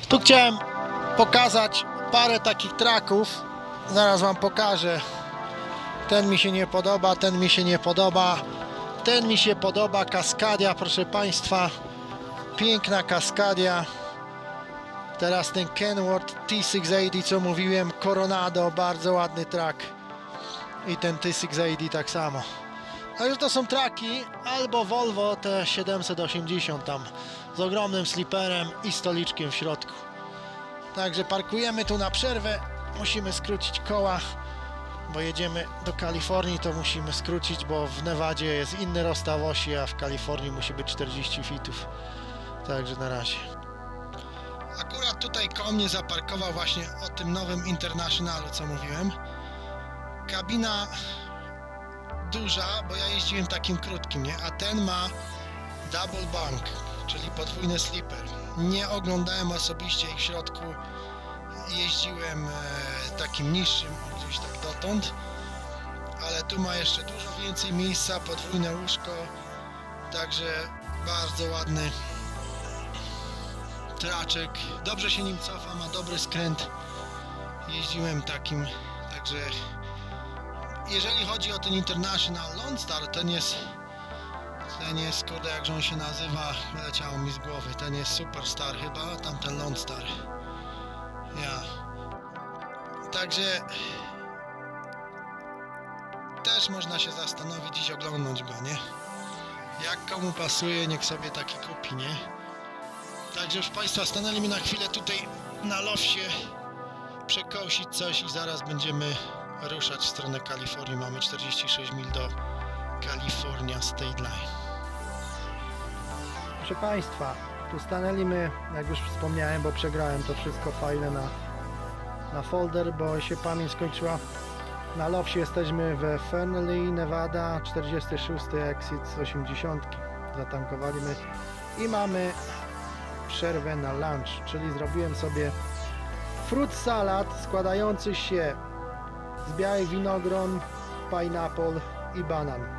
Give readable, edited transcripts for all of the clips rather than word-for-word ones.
Tu chciałem pokazać parę takich tracków. Zaraz wam pokażę. Ten mi się nie podoba, ten mi się nie podoba. Ten mi się podoba. Kaskadia, proszę państwa. Piękna Kaskadia. Teraz ten Kenworth T680, co mówiłem. Coronado, bardzo ładny track. I ten T680 tak samo. Także to są traki albo Volvo T780 tam z ogromnym sliperem i stoliczkiem w środku. Także parkujemy tu na przerwę. Musimy skrócić koła, bo jedziemy do Kalifornii, to musimy skrócić, bo w Nevadzie jest inny rozstaw osi, a w Kalifornii musi być 40 fitów. Także na razie. Akurat tutaj koło mnie zaparkował właśnie o tym nowym Internationalu, co mówiłem. Kabina duża, bo ja jeździłem takim krótkim, nie? A ten ma double bunk, czyli podwójny sleeper. Nie oglądałem osobiście ich w środku, jeździłem takim niższym, gdzieś tak dotąd, ale tu ma jeszcze dużo więcej miejsca, podwójne łóżko, także bardzo ładny traczek, dobrze się nim cofa, ma dobry skręt, jeździłem takim, także jeżeli chodzi o ten International Lone Star, ten jest, kurde, jak on się nazywa, leciało mi z głowy, ten jest Superstar chyba, tamten Lone Star. Ja. Także też można się zastanowić i oglądnąć go, nie? Jak komu pasuje, niech sobie taki kupi, nie? Także już państwa, stanęliśmy na chwilę tutaj na lofcie, przekosić coś i zaraz będziemy ruszać w stronę Kalifornii. Mamy 46 mil do California State Line. Proszę państwa, tu stanęliśmy, jak już wspomniałem, bo przegrałem to wszystko fajne na folder, bo się pamięć skończyła. Na lofcie jesteśmy w Fernley, Nevada, 46 exit z 80. Zatankowaliśmy i mamy przerwę na lunch, czyli zrobiłem sobie fruit salad składający się z białych winogron, pineapple i banan.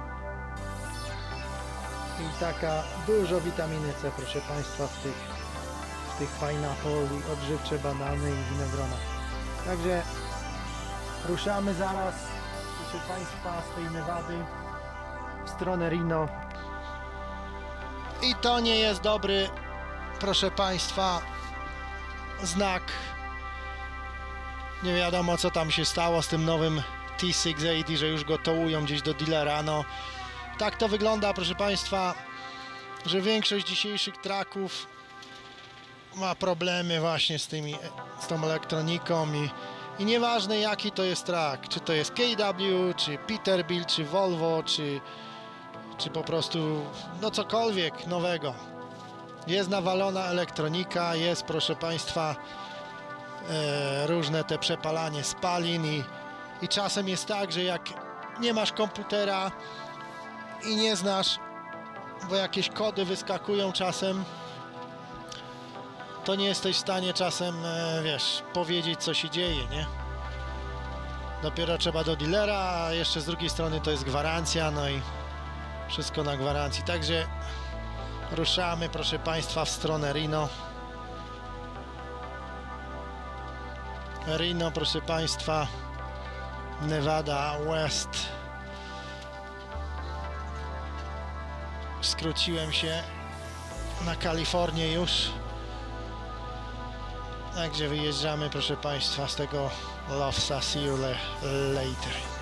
I taka dużo witaminy C, proszę państwa, w tych pineapple i odżywcze banany i winogrona. Także ruszamy zaraz, proszę państwa, z tej Nevady w stronę Reno. I to nie jest dobry, proszę państwa, znak. Nie wiadomo, co tam się stało z tym nowym T680, że już go tołują gdzieś do dealera. No, tak to wygląda, proszę państwa, że większość dzisiejszych tracków ma problemy właśnie z tą elektroniką i nieważne, jaki to jest track, czy to jest KW, czy Peterbilt, czy Volvo, czy po prostu no cokolwiek nowego. Jest nawalona elektronika, jest, proszę państwa, różne te przepalanie spalin i czasem jest tak, że jak nie masz komputera i nie znasz, bo jakieś kody wyskakują czasem, to nie jesteś w stanie czasem, wiesz, powiedzieć, co się dzieje, nie? Dopiero trzeba do dealera, a jeszcze z drugiej strony to jest gwarancja, no i wszystko na gwarancji. Także ruszamy, proszę państwa, w stronę Reno. Reno, proszę państwa, Nevada West. Skróciłem się na Kalifornię już. Także wyjeżdżamy, proszę państwa, z tego Lofsa. See you later.